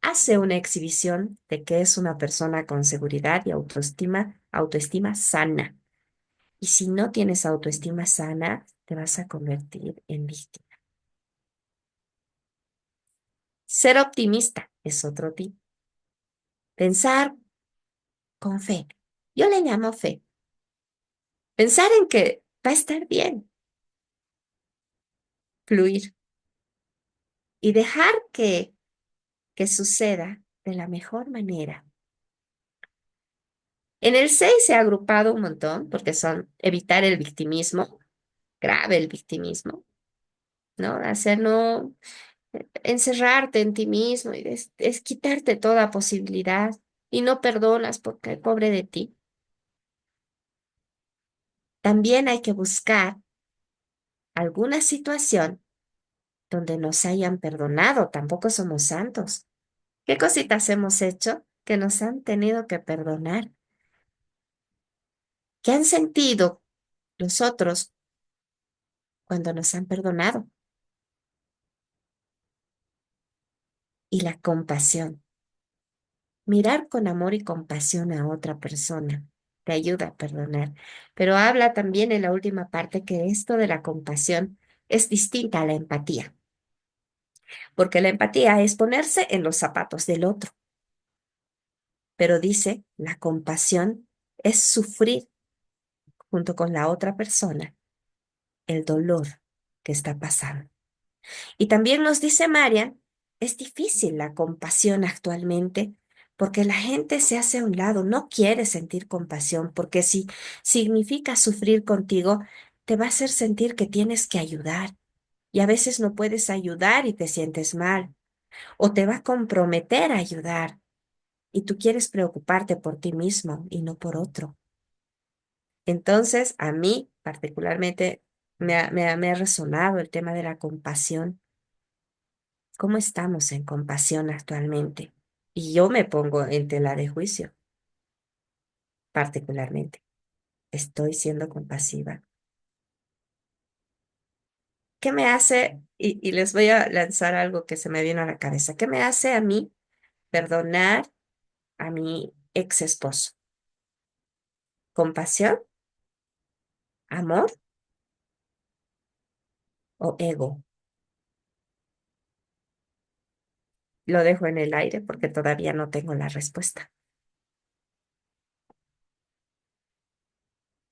hace una exhibición de que es una persona con seguridad y autoestima sana. Y si no tienes autoestima sana, te vas a convertir en víctima. Ser optimista es otro tip. Pensar con fe. Yo le llamo fe. Pensar en que va a estar bien, fluir y dejar que suceda de la mejor manera. En el 6 se ha agrupado un montón porque son evitar el victimismo, grave el victimismo, ¿no? Hacer no encerrarte en ti mismo y es quitarte toda posibilidad y no perdonas porque pobre de ti. También hay que buscar alguna situación donde nos hayan perdonado, tampoco somos santos. ¿Qué cositas hemos hecho que nos han tenido que perdonar? ¿Qué han sentido los otros cuando nos han perdonado? Y la compasión. Mirar con amor y compasión a otra persona te ayuda a perdonar. Pero habla también en la última parte que esto de la compasión es distinta a la empatía, porque la empatía es ponerse en los zapatos del otro, pero dice, la compasión es sufrir junto con la otra persona el dolor que está pasando. Y también nos dice Marian, es difícil la compasión actualmente porque la gente se hace a un lado, no quiere sentir compasión, porque si significa sufrir contigo, te va a hacer sentir que tienes que ayudar y a veces no puedes ayudar y te sientes mal, o te va a comprometer a ayudar y tú quieres preocuparte por ti mismo y no por otro. Entonces, a mí particularmente me ha resonado el tema de la compasión. ¿Cómo estamos en compasión actualmente? Y yo me pongo en tela de juicio, particularmente. ¿Estoy siendo compasiva? ¿Qué me hace? Y les voy a lanzar algo que se me vino a la cabeza. ¿Qué me hace a mí perdonar a mi ex esposo? ¿Compasión? ¿Amor? ¿O ego? Lo dejo en el aire porque todavía no tengo la respuesta.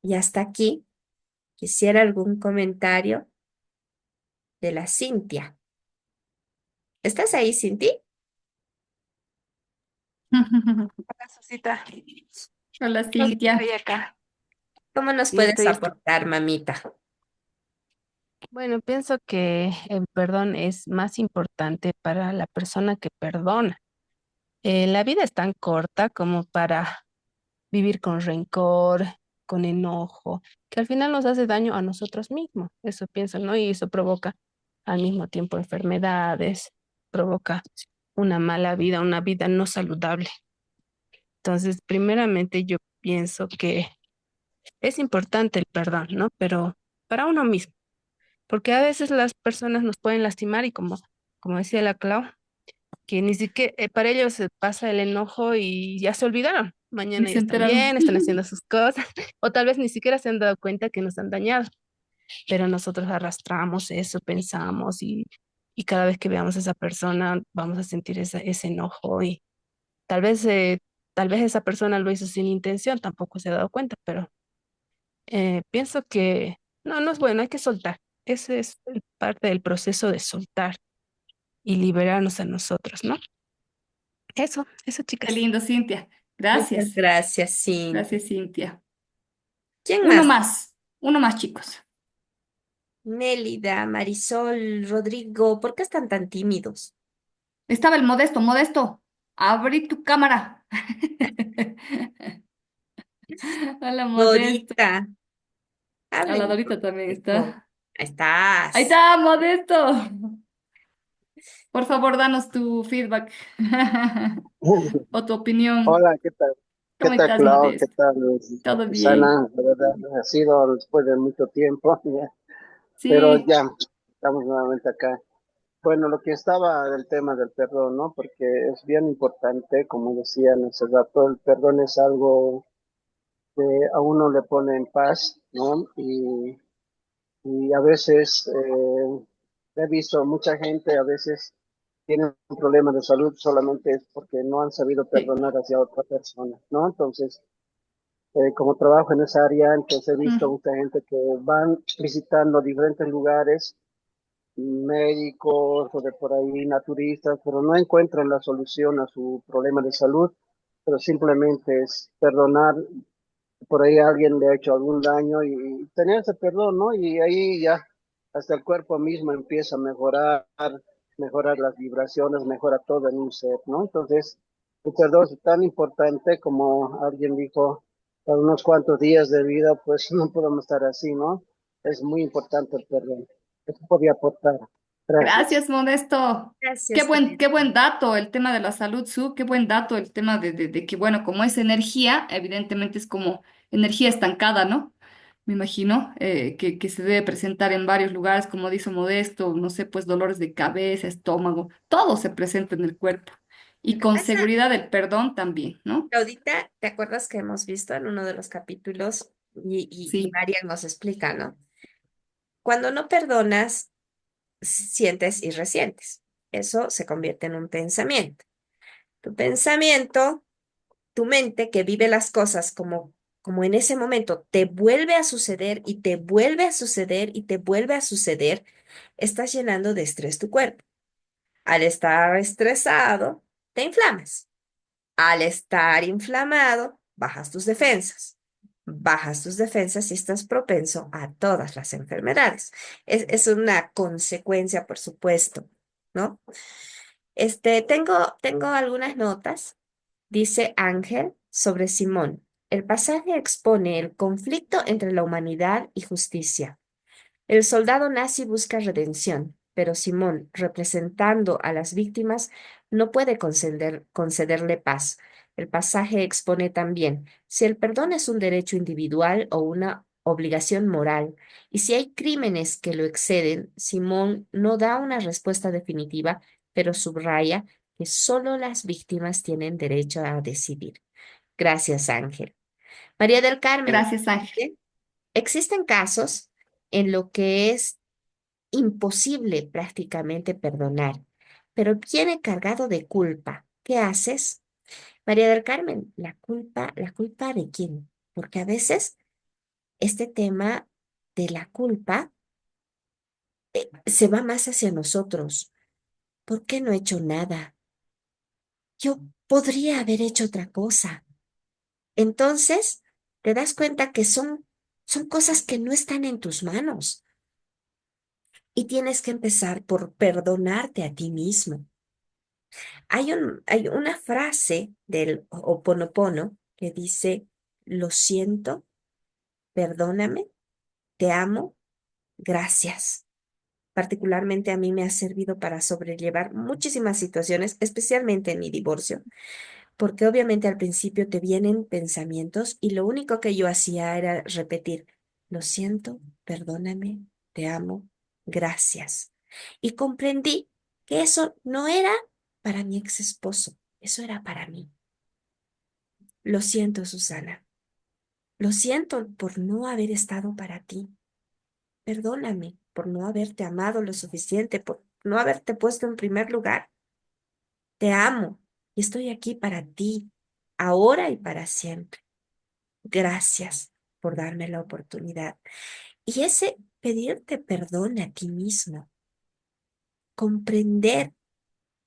Y hasta aquí quisiera algún comentario de la Cintia. ¿Estás ahí, Cinti? Hola, Susita. Hola, Yo Cintia. estoy acá. ¿Cómo nos Sí, puedes estoy aportar, mamita? Bueno, pienso que el perdón es más importante para la persona que perdona. La vida es tan corta como para vivir con rencor, con enojo, que al final nos hace daño a nosotros mismos. Eso pienso, ¿no? Y eso provoca al mismo tiempo enfermedades, provoca una mala vida, una vida no saludable. Entonces, primeramente yo pienso que es importante el perdón, ¿no? Pero para uno mismo, porque a veces las personas nos pueden lastimar y como decía la Clau, que ni siquiera para ellos se pasa el enojo y ya se olvidaron. Ni Mañana ya se están enteraron. bien, están haciendo sus cosas, o tal vez ni siquiera se han dado cuenta que nos han dañado, pero nosotros arrastramos eso, pensamos y cada vez que veamos a esa persona vamos a sentir ese enojo y tal vez, eh, tal vez esa persona lo hizo sin intención, tampoco se ha dado cuenta, pero pienso que no es bueno, hay que soltar. Ese es parte del proceso de soltar y liberarnos a nosotros, ¿no? Eso, Qué chicas. lindo, Cintia. Muchas Gracias. gracias, Cintia. Gracias, Cintia. ¿Quién más? Uno más, chicos. Nélida, Marisol, Rodrigo, ¿por qué están tan tímidos? Estaba el Modesto. Modesto, abrí tu cámara. Hola, Modesto. Dorita, A la hablen Dorita también conmigo. está. Ahí Ahí estás. está, Modesto. Por favor, danos tu feedback o tu opinión. Hola, ¿qué tal? ¿Qué ¿Cómo tal, estás, Clau? ¿Qué Modesto? tal, ¿Todo bien? Susana? De verdad, ha sido después de mucho tiempo, ya, pero Sí. ya estamos nuevamente acá. Bueno, lo que estaba del tema del perdón, ¿no? Porque es bien importante, como decían hace rato, el perdón es algo que a uno le pone en paz, ¿no? Y a veces he visto mucha gente, a veces tienen un problema de salud solamente es porque no han sabido Sí. perdonar hacia otra persona, ¿no? Entonces, como trabajo en esa área, entonces he visto Mm, mucha gente que van visitando diferentes lugares, médicos o de por ahí naturistas, pero no encuentran la solución a su problema de salud, pero simplemente es perdonar, por ahí alguien le ha hecho algún daño y tener ese perdón, ¿no? Y ahí ya hasta el cuerpo mismo empieza a mejorar las vibraciones, mejora todo en un ser, ¿no? Entonces, el perdón es tan importante como alguien dijo, para unos cuantos días de vida, pues no podemos estar así, ¿no? Es muy importante el perdón. Eso podría aportar. Gracias. Gracias, Modesto. Gracias, Qué querido. buen dato el tema de la salud, Su, qué buen dato el tema de que, bueno, como es energía, evidentemente es como energía estancada, ¿no? Me imagino que se debe presentar en varios lugares, como dice Modesto, no sé, pues dolores de cabeza, estómago, todo se presenta en el cuerpo. Lo Y que con pasa, seguridad el perdón también, ¿no? Claudita, ¿te acuerdas que hemos visto en uno de los capítulos y Sí, María nos explica, ¿no? Cuando no perdonas, sientes y resientes. Eso se convierte en un pensamiento. Tu pensamiento, tu mente que vive las cosas como en ese momento, te vuelve a suceder y te vuelve a suceder y te vuelve a suceder, estás llenando de estrés tu cuerpo. Al estar estresado, te inflamas. Al estar inflamado, bajas tus defensas. Bajas tus defensas y estás propenso a todas las enfermedades. Es una consecuencia, por supuesto, ¿no? Tengo algunas notas. Dice Ángel sobre Simón. El pasaje expone el conflicto entre la humanidad y justicia. El soldado nazi busca redención, pero Simón, representando a las víctimas, no puede concederle paz. El pasaje expone también si el perdón es un derecho individual o una obligación moral, y si hay crímenes que lo exceden, Simón no da una respuesta definitiva, pero subraya que solo las víctimas tienen derecho a decidir. Gracias, Ángel. María del Carmen, gracias, Ángel. ¿sí? Existen casos en lo que es imposible prácticamente perdonar, pero viene cargado de culpa. ¿Qué haces? María del Carmen, ¿la culpa de quién? Porque a veces este tema de la culpa se va más hacia nosotros. ¿Por qué no he hecho nada? Yo podría haber hecho otra cosa. Entonces, te das cuenta que son cosas que no están en tus manos y tienes que empezar por perdonarte a ti mismo. Hay una frase del Ho'oponopono que dice, lo siento, perdóname, te amo, gracias. Particularmente a mí me ha servido para sobrellevar muchísimas situaciones, especialmente en mi divorcio, porque obviamente al principio te vienen pensamientos y lo único que yo hacía era repetir, lo siento, perdóname, te amo, gracias. Y comprendí que eso no era para mi ex esposo, eso era para mí. Lo siento, Susana. Lo siento por no haber estado para ti. Perdóname por no haberte amado lo suficiente, por no haberte puesto en primer lugar. Te amo y estoy aquí para ti, ahora y para siempre. Gracias por darme la oportunidad. Y ese pedirte perdón a ti mismo, comprender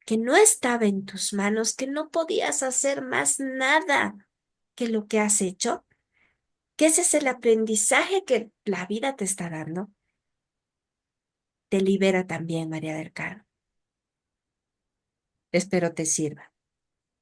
que no estaba en tus manos, que no podías hacer más nada que lo que has hecho, que ese es el aprendizaje que la vida te está dando, te libera también, María del Carmen. Espero te sirva.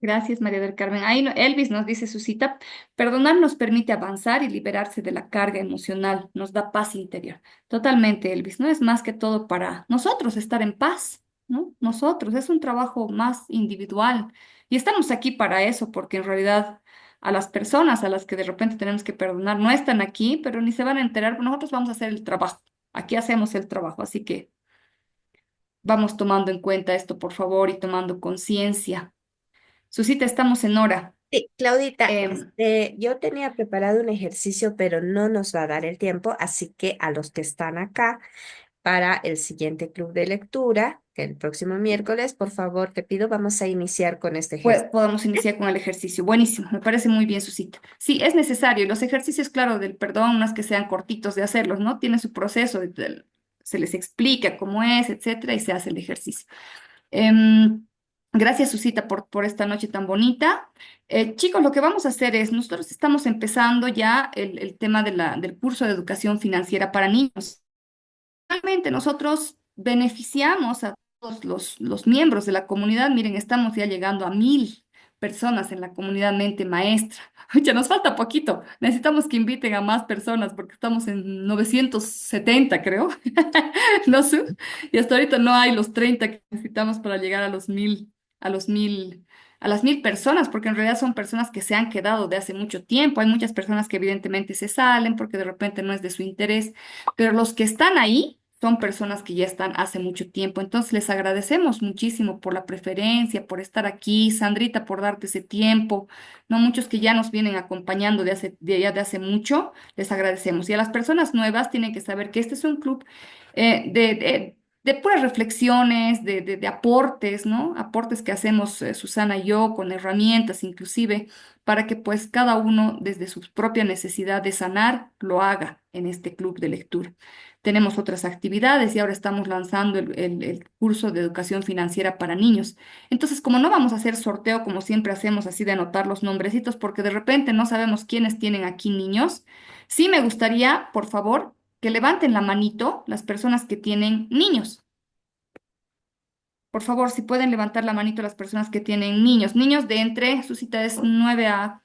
Gracias, María del Carmen. Ahí Elvis nos dice su cita, perdonar nos permite avanzar y liberarse de la carga emocional, nos da paz interior. Totalmente, Elvis, no es más que todo para nosotros estar en paz, ¿no? Nosotros, es un trabajo más individual y estamos aquí para eso, porque en realidad a las personas a las que de repente tenemos que perdonar no están aquí, pero ni se van a enterar, pero nosotros vamos a hacer el trabajo. Aquí hacemos el trabajo, así que vamos tomando en cuenta esto, por favor, y tomando conciencia. Susita, estamos en hora. Sí, Claudita, Em, yo tenía preparado un ejercicio, pero no nos va a dar el tiempo, así que a los que están acá para el siguiente club de lectura, que el próximo miércoles, por favor, te pido, vamos a iniciar con este Pues ejercicio. podemos iniciar con el ejercicio. Buenísimo, me parece muy bien, Susita. Sí, es necesario. Y los ejercicios, claro, del perdón, no es que sean cortitos de hacerlos, ¿no? Tienen su proceso, se les explica cómo es, etcétera, y se hace el ejercicio. Em, Gracias, Susita, por esta noche tan bonita. Chicos, lo que vamos a hacer es, nosotros estamos empezando ya el tema del curso de educación financiera para niños. Realmente nosotros beneficiamos a todos los miembros de la comunidad. Miren, estamos ya llegando a 1.000 personas en la comunidad mente maestra. Ya nos falta poquito. Necesitamos que inviten a más personas porque estamos en 970, creo. No sé. Y hasta ahorita no hay los 30 que necesitamos para llegar a los 1.000, a los 1.000, a las 1.000 personas, porque en realidad son personas que se han quedado de hace mucho tiempo. Hay muchas personas que evidentemente se salen porque de repente no es de su interés, pero los que están ahí son personas que ya están hace mucho tiempo. Entonces les agradecemos muchísimo por la preferencia, por estar aquí, Sandrita, por darte ese tiempo, no muchos que ya nos vienen acompañando ya de hace mucho, les agradecemos. Y a las personas nuevas tienen que saber que este es un club de puras reflexiones, de aportes, ¿no? Aportes que hacemos Susana y yo con herramientas inclusive para que pues cada uno desde su propia necesidad de sanar lo haga en este club de lectura. Tenemos otras actividades y ahora estamos lanzando el curso de educación financiera para niños. Entonces, como no vamos a hacer sorteo como siempre hacemos, así de anotar los nombrecitos, porque de repente no sabemos quiénes tienen aquí niños, sí me gustaría, por favor, que levanten la manito las personas que tienen niños. Por favor, si pueden levantar la manito las personas que tienen niños. Niños de entre, su cita es 9 a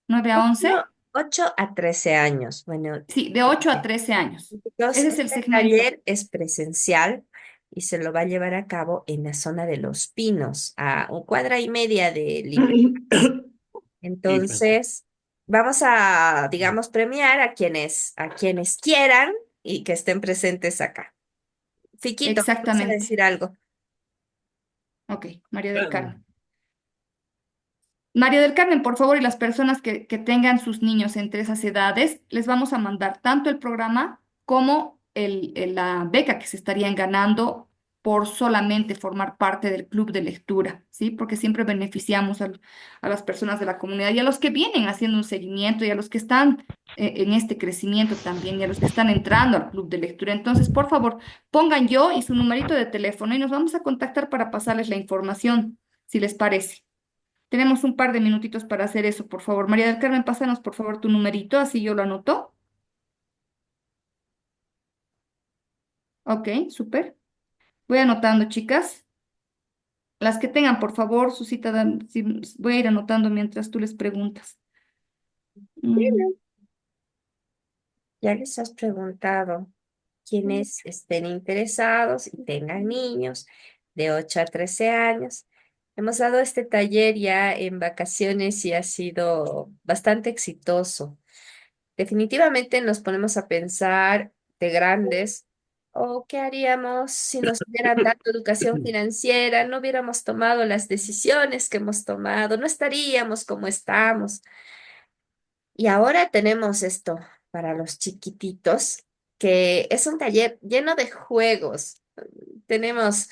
11. 8 a 13 años. Bueno, Sí, de 8 a 13 años. chicos, Ese es el este segmento. taller es presencial y se lo va a llevar a cabo en la zona de Los Pinos, a 1 cuadra y media de Lima. Sí, pues. Entonces, vamos a, digamos, premiar a quienes quieran y que estén presentes acá. Fiquito, ¿vas a Exactamente. decir algo? Ok, María del Claro. Carmen. María del Carmen, por favor, y las personas que tengan sus niños entre esas edades, les vamos a mandar tanto el programa como la beca que se estarían ganando por solamente formar parte del club de lectura, ¿sí? Porque siempre beneficiamos a las personas de la comunidad y a los que vienen haciendo un seguimiento y a los que están en este crecimiento también y a los que están entrando al club de lectura. Entonces, por favor, pongan yo y su numerito de teléfono y nos vamos a contactar para pasarles la información, si les parece. Tenemos un par de minutitos para hacer eso, por favor. María del Carmen, pásanos por favor tu numerito, así yo lo anoto. Ok, súper. Voy anotando, chicas. Las que tengan, por favor, su cita, sí, voy a ir anotando mientras tú les preguntas. Mm, Ya les has preguntado quienes estén interesados y tengan niños de 8 a 13 años. Hemos dado este taller ya en vacaciones y ha sido bastante exitoso. Definitivamente nos ponemos a pensar de grandes, o qué haríamos si nos hubieran dado educación financiera, no hubiéramos tomado las decisiones que hemos tomado, no estaríamos como estamos. Y ahora tenemos esto para los chiquititos, que es un taller lleno de juegos. Tenemos,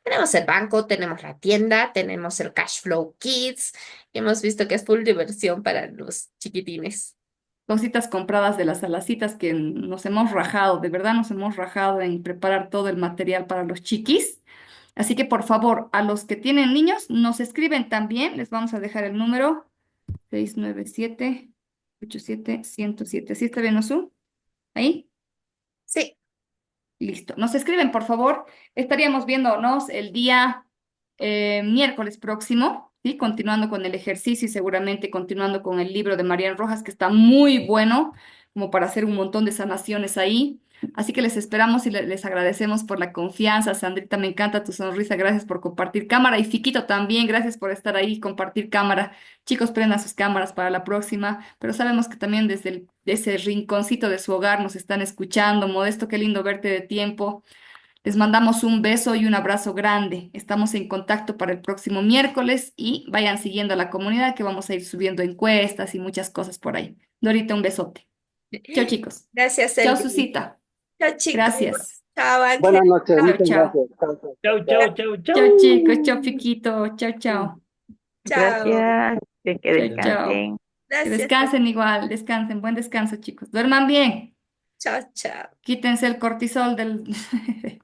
tenemos el banco, tenemos la tienda, tenemos el Cash Flow Kids. Hemos visto que es full diversión para los chiquitines. Cositas compradas de las alacitas que nos hemos rajado, de verdad nos hemos rajado en preparar todo el material para los chiquis. Así que por favor, a los que tienen niños, nos escriben también. Les vamos a dejar el número 697-87-107. ¿Sí está bien, Osu? ¿Ahí? Sí. Listo. Nos escriben, por favor. Estaríamos viéndonos el día miércoles próximo, ¿sí? Continuando con el ejercicio y seguramente continuando con el libro de Marian Rojas, que está muy bueno, como para hacer un montón de sanaciones ahí. Así que les esperamos y les agradecemos por la confianza. Sandrita, me encanta tu sonrisa. Gracias por compartir cámara. Y Fiquito también, gracias por estar ahí y compartir cámara. Chicos, prendan sus cámaras para la próxima. Pero sabemos que también desde de ese rinconcito de su hogar nos están escuchando. Modesto, qué lindo verte de tiempo. Les mandamos un beso y un abrazo grande. Estamos en contacto para el próximo miércoles y vayan siguiendo a la comunidad que vamos a ir subiendo encuestas y muchas cosas por ahí. Dorita, un besote. Chao, chicos. Gracias, Chao, Elvi. Susita. Chao, chicos. Gracias. Chao, Ángel. Buenas noches, Chao, muchas chao. gracias. Chao, chao. Chau, chau, chau, Chao, chicos. chau. Chao, Piquito. Chao, chao. Chao. Gracias, que Chao, chao. descansen. Que Gracias. descansen igual. Descansen. Buen descanso, chicos. Duerman bien. Chao, chao. Quítense el cortisol del...